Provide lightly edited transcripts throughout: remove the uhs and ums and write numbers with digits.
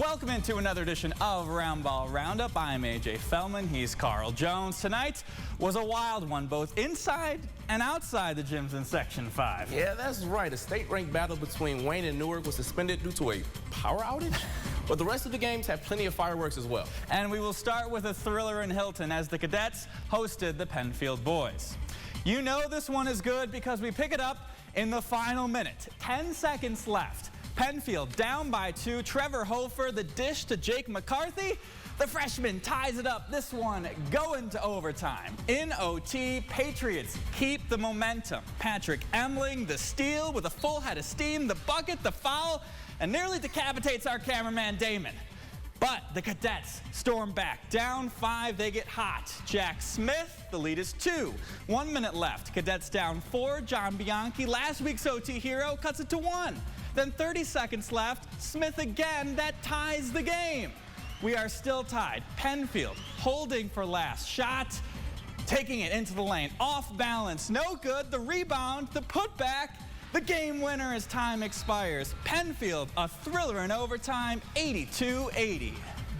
Welcome into another edition of Roundball Roundup. I'm AJ Feldman. He's Carl Jones. Tonight was a wild one, both inside and outside the gyms in Section 5. Yeah, that's right. A state-ranked battle between Wayne and Newark was suspended due to a power outage. But the rest of the games had plenty of fireworks as well. And we will start with a thriller in Hilton as the Cadets hosted the Penfield boys. You know this one is good because we pick it up in the final minute. 10 seconds left. Penfield down by 2. Trevor Hofer, the dish to Jake McCarthy. The freshman ties it up. This one going to overtime. In OT, Patriots keep the momentum. Patrick Emling, the steal with a full head of steam. The bucket, the foul, and nearly decapitates our cameraman Damon. But the Cadets storm back. Down 5, they get hot. Jack Smith, the lead is 2. 1 minute left. Cadets down 4. John Bianchi, last week's OT hero, cuts it to 1. Then 30 seconds left. Smith again, that ties the game. We are still tied. Penfield holding for last shot, taking it into the lane. Off balance, no good. The rebound, the putback, the game winner as time expires. Penfield, a thriller in overtime, 82-80.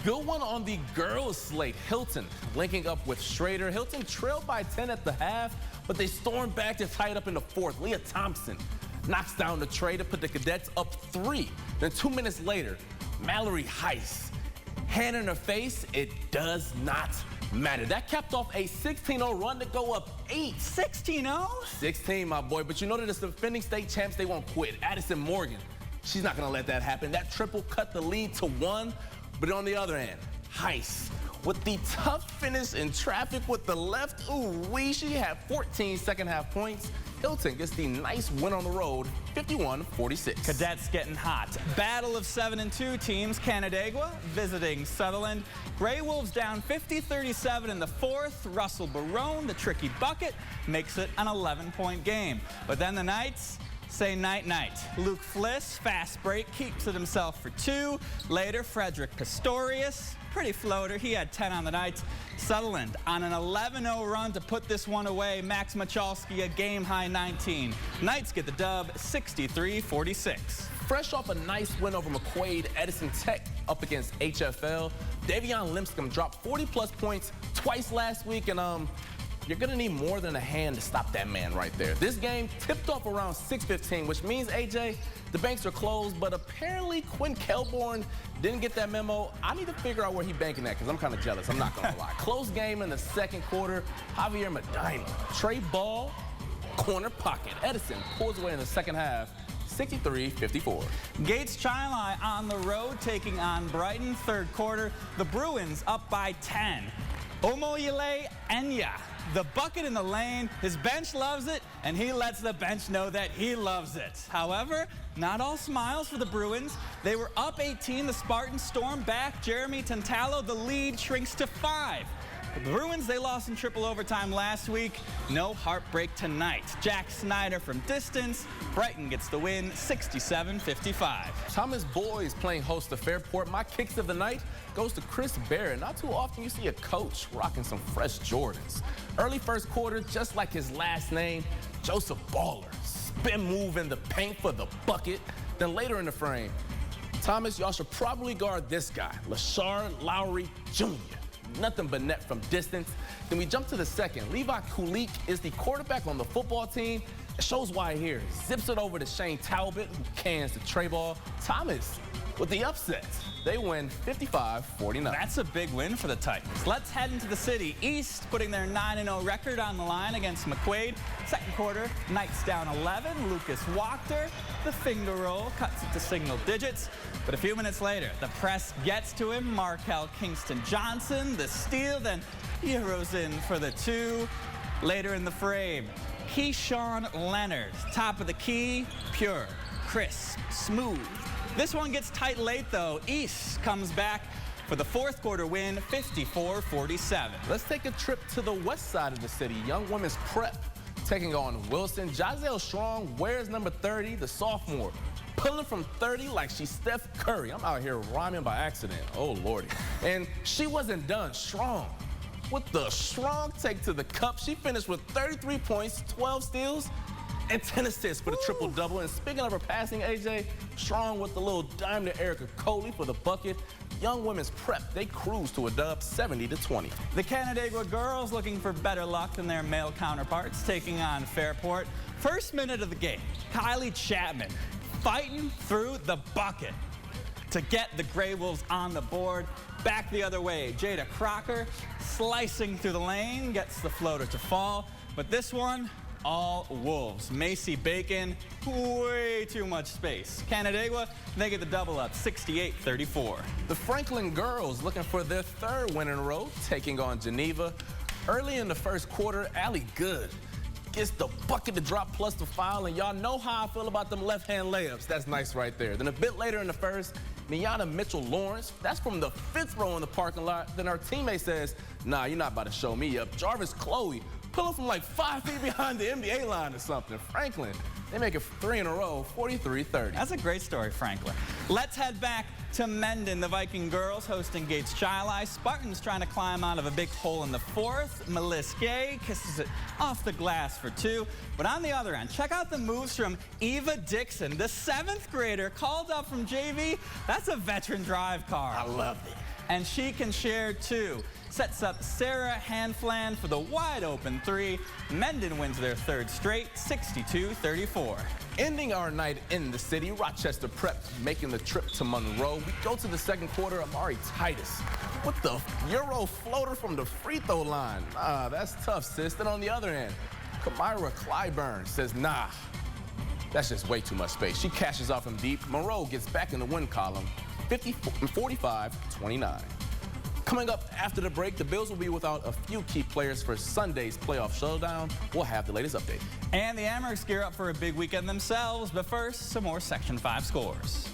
Good one on the girls' slate. Hilton linking up with Schrader. Hilton trailed by 10 at the half, but they stormed back to tie it up in the fourth. Leah Thompson knocks down the tray to put the Cadets up 3. Then 2 minutes later, Mallory Heiss, hand in her face, it does not matter. That capped off a 16-0 run to go up 8. 16-0? 16, my boy. But you know that as the defending state champs, they won't quit. Edison Morgan, she's not going to let that happen. That triple cut the lead to 1. But on the other hand, Heiss, with the tough finish in traffic with the left, ooh-wee, she had 14 second-half points. Hilton gets the nice win on the road, 51-46. Cadets getting hot. Battle of 7-2 teams. Canandaigua visiting Sutherland. Grey Wolves down 50-37 in the fourth. Russell Barone, the tricky bucket, makes it an 11-point game. But then the Knights say night-night. Luke Fliss, fast break, keeps it himself for 2. Later, Frederick Pistorius, pretty floater. He had 10 on the Knights. Sutherland on an 11-0 run to put this one away. Max Machalski, a game-high 19. Knights get the dub, 63-46. Fresh off a nice win over McQuaid, Edison Tech up against HFL. Davion Limpscomb dropped 40-plus points twice last week, and you're going to need more than a hand to stop that man right there. This game tipped off around 6:15, which means, AJ, the banks are closed, but apparently Quinn Kelborn didn't get that memo. I need to figure out where he's banking at because I'm kind of jealous. I'm not going to lie. Close game in the second quarter. Javier Medina, Trey Ball, corner pocket. Edison pulls away in the second half, 63-54. Gates Chili on the road taking on Brighton. Third quarter, the Bruins up by 10. Omoyele Enya, the bucket in the lane. His bench loves it, and he lets the bench know that he loves it. However, not all smiles for the Bruins. They were up 18. The Spartans storm back. Jeremy Tantalo, the lead, shrinks to 5. The Bruins, they lost in triple overtime last week. No heartbreak tonight. Jack Snyder from distance. Brighton gets the win, 67-55. Thomas boys playing host to Fairport. My kicks of the night goes to Chris Barrett. Not too often you see a coach rocking some fresh Jordans. Early first quarter, just like his last name, Joseph Baller. Spin move in the paint for the bucket. Then later in the frame, Thomas, y'all should probably guard this guy, Lashard Lowry Jr. Nothing but net from distance. Then we jump to the second. Levi Kulik is the quarterback on the football team. It shows why here. Zips it over to Shane Talbot, who cans the tray ball. Thomas with the upset. They win 55-49. That's a big win for the Titans. Let's head into the city. East putting their 9-0 record on the line against McQuaid. Second quarter, Knights down 11. Lucas Wachter, the finger roll, cuts it to single digits. But a few minutes later, the press gets to him. Markel Kingston Johnson, the steal, then Euros in for the 2. Later in the frame, Keyshawn Leonard, top of the key, pure, crisp, smooth. This one gets tight late, though. East comes back for the fourth quarter win, 54-47. Let's take a trip to the west side of the city. Young women's prep taking on Wilson. Giselle Strong wears number 30, the sophomore, pulling from 30 like she's Steph Curry. I'm out here rhyming by accident. Oh, Lordy. And she wasn't done. Strong, with the strong take to the cup, she finished with 33 points, 12 steals, and 10 assists for the triple-double. And speaking of her passing, AJ, strong with the little dime to Erica Coley for the bucket. Young women's prep, they cruise to a dub 70-20. The Canandaigua girls looking for better luck than their male counterparts, taking on Fairport. First minute of the game, Kylie Chapman fighting through the bucket to get the Grey Wolves on the board. Back the other way, Jada Crocker slicing through the lane, gets the floater to fall. But this one, all Wolves. Macy Bacon, way too much space. Canandaigua, they get the double up, 68-34. The Franklin girls looking for their third win in a row, taking on Geneva. Early in the first quarter, Allie Good gets the bucket to drop plus the foul, and y'all know how I feel about them left-hand layups. That's nice right there. Then a bit later in the first, Miana Mitchell-Lawrence, that's from the 5th row in the parking lot. Then her teammate says, nah, you're not about to show me up. Jarvis Chloe, pulling from like 5 feet behind the NBA line or something. Franklin, they make it 3 in a row, 43-30. That's a great story, Franklin. Let's head back to Mendon. The Viking girls hosting Gates Chili. Spartans trying to climb out of a big hole in the 4th. Melissa Gay kisses it off the glass for 2. But on the other end, check out the moves from Eva Dixon, the 7th grader called up from JV. That's a veteran drive car. I love it. And she can share 2. Sets up Sarah Hanfland for the wide open 3. Mendon wins their 3rd straight, 62-34. Ending our night in the city, Rochester Prep making the trip to Monroe. We go to the second quarter, Amari Titus with the Euro floater from the free throw line. Nah, that's tough, sis. Then on the other end, Kamira Clyburn says, nah, that's just way too much space. She cashes off from deep. Monroe gets back in the win column, 45-29. Coming up after the break, the Bills will be without a few key players for Sunday's playoff showdown. We'll have the latest update. And the Amerks gear up for a big weekend themselves. But first, some more Section 5 scores.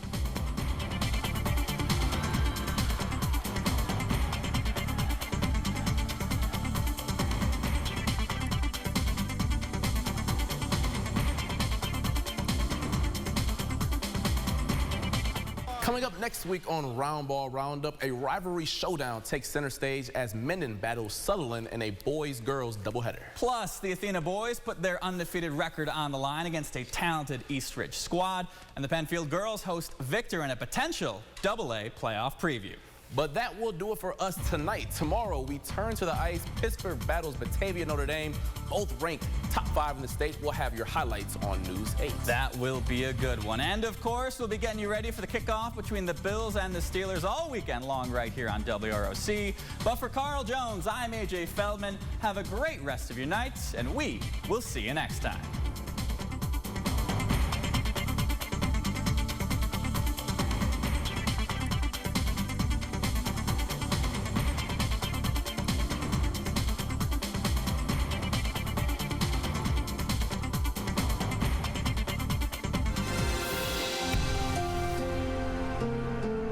Coming up next week on Roundball Roundup, a rivalry showdown takes center stage as Mendon battles Sutherland in a boys-girls doubleheader. Plus, the Athena boys put their undefeated record on the line against a talented East Ridge squad, and the Penfield girls host Victor in a potential AA playoff preview. But that will do it for us tonight. Tomorrow, we turn to the ice. Pittsburgh battles Batavia Notre Dame, both ranked top 5 in the state. We'll have your highlights on News 8. That will be a good one. And, of course, we'll be getting you ready for the kickoff between the Bills and the Steelers all weekend long right here on WROC. But for Carl Jones, I'm AJ Feldman. Have a great rest of your nights, and we will see you next time.